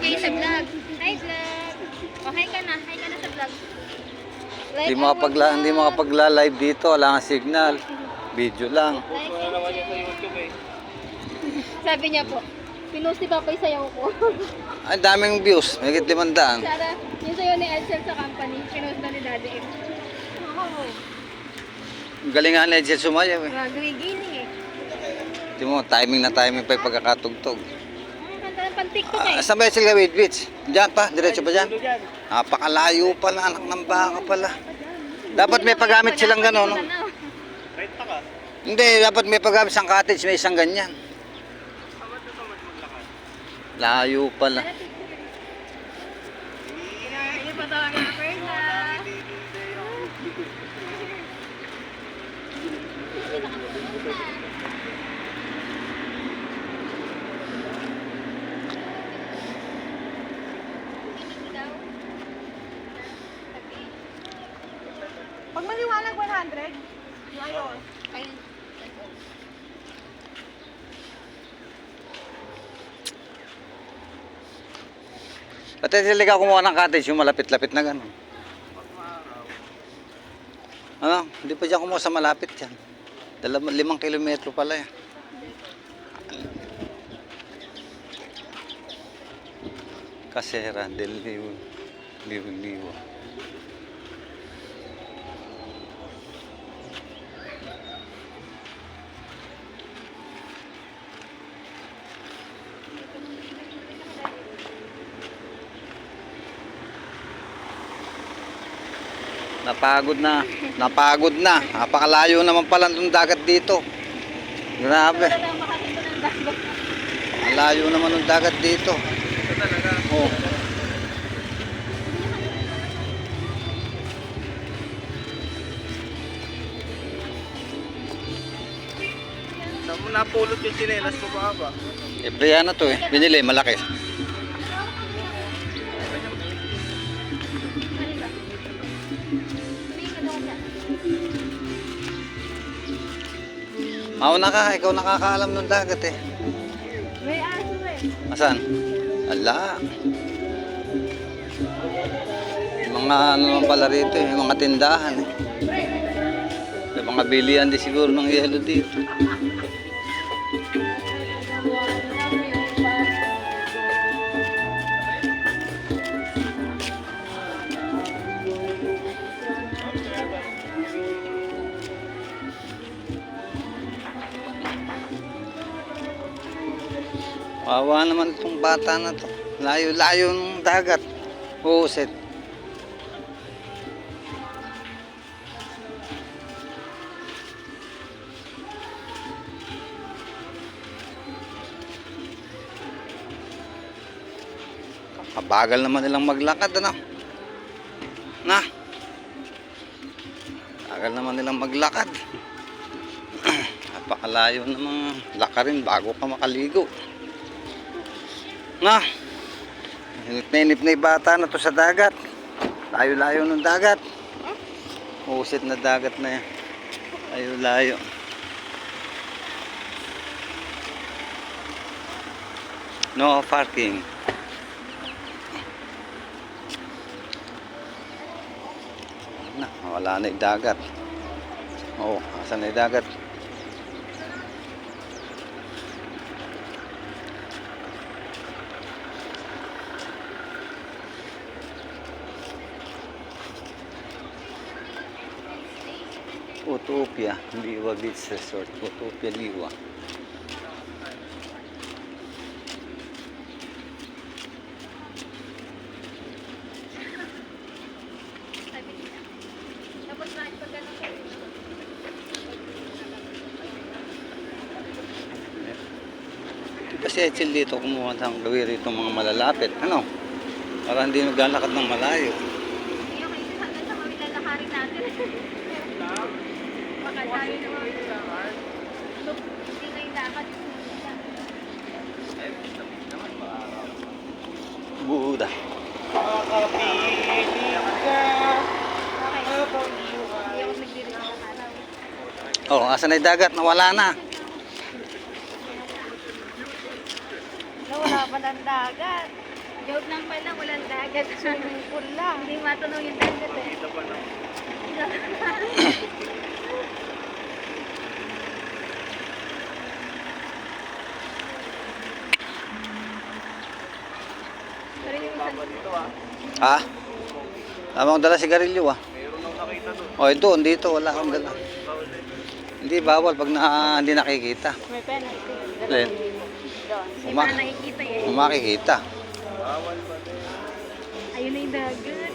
kayo sa vlog. Hi vlog. O hi ka na sa vlog. Hindi makapagla-live dito, wala kang signal. Video lang. Sabi niya po, pinost ni Papa yung sayaw ko. Ang daming views, may 500. Sana, yung sayaw ni Edsel sa company, pinost na ni Daddy M. Galingan na dyan sumayaw eh. Giling eh. Di mo, timing na timing pa yung pagkakatugtog. Kanta ng pan-TikTok eh. Saan ba sila wait? Diyan pa, diretso pa dyan. Napakalayo pala, anak ng baka pala. Dapat may paggamit silang gano'n, no? Hindi, dapat may paggamit sa cottage, may isang ganyan. Layo pala. Hindi pa daw ang Perla. Pag maliwanag 100, ayun. Pati sila ka kumuha ng cottage, yung malapit-lapit na gano'n. Ano? Hindi pa dyan kumuha sa malapit yan. 5 kilometro pala yan. Casera del Livo. Napagod na. Napakalayo naman pala ng dagat dito. Grabe. Malayo naman ng dagat dito. Oh. Saan mo napulot yung chinelas mo ba? Ebriya na to eh. Binili, malaki. Mauna ka, ikaw nakakaalam ng dagat eh. May aso eh. Asan? Ala. Mga ano naman pala rito eh, mga tindahan eh. May mga bilihan din siguro ng yelo dito. Wawa naman itong bata na to. Layo-layo ng dagat. Huset. Kabagal naman nilang maglakad, ano? Na? Bagal naman nilang maglakad. Napakalayo namang lakarin bago ka makaligo. Na, inip na yung bata na to sa dagat. Layo-layo ng dagat. Usit na dagat na yan. Layo-layo. No parking. Wala na yung dagat. Oh, asan na yung dagat? Utopia Liwa Beach Resort. Utopia Liwa. Tapos na pag ganun. Kasi chill dito kumuha ng gawin rito mga malalapit. Ano? Para hindi naglalakad ng malayo. Hindi ako isa hanggang sa kami lalakarin natin. Baka tayo naman. Hindi kayo dapat. Buda. Makapiling ka. Okay. Hindi ako nagdirin ng araw. Oh, asan na yung dagat? Nawala na. Wala pa ng dagat. Joke lang pala, walang dagat. Swimming pool lang. Hindi matunaw yung dagat eh. Dito pa lang. Pero yung isang Dito ah. Ha? Tama akong dala sigarilyo ah. Mayroon nang nakita doon. O, doon, dito, wala akong dala. Bawal eh. Hindi, bawal pag hindi nakikita. May penalty. Alin? Doon. hindi pa na nakikita eh. Kung makikita. Bawal ba din? Ayun na yung dagat.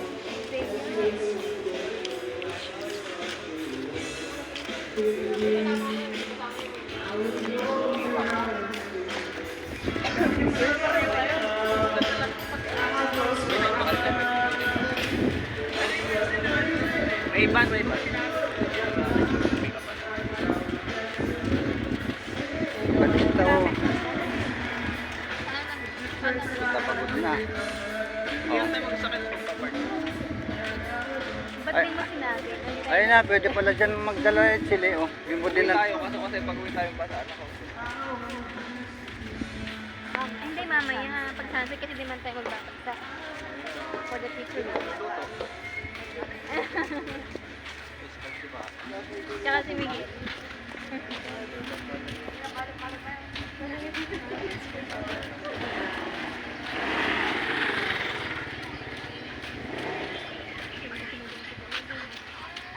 May iban, may iban. Balita o. Napagod na. Hindi Oh. tayo magsakit pagpapark. Ba't Ay. di mo sinabi? Ayun na, pwede pala dyan magdala yung chili oh. Yung mo din Uwi na. tayo kasi pag-uwi tayo pa sa anak ko. Hindi mamaya, pag sunset kasi di man tayo magbabagsak. For the picture lang. Tsaka si Miggy.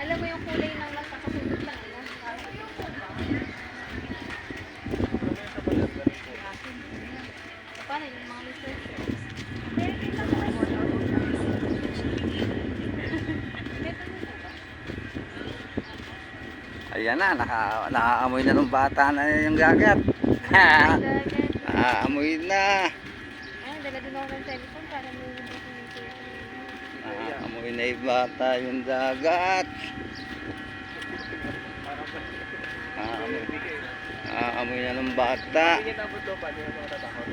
Alam mo yung kulay ng nasa kasunod lang, ano? Paano yung mga research? Ayan na, nakaamoy na ng bata na yung gagat. Dagat. Nakaamoy na. Ay, dala din ako ng cellphone para may documentation. Nakaamoy na yung bata yung dagat. Nakaamoy na ng bata. Hindi niya tapos doon pa, hindi na matatakot.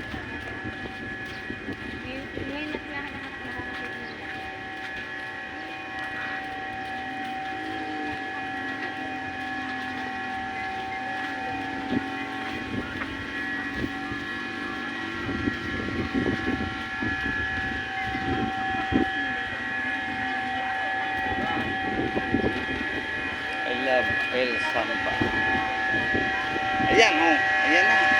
Ngayon na sila nakakakita nila. I love El Samba. Ayan oh, ayan na.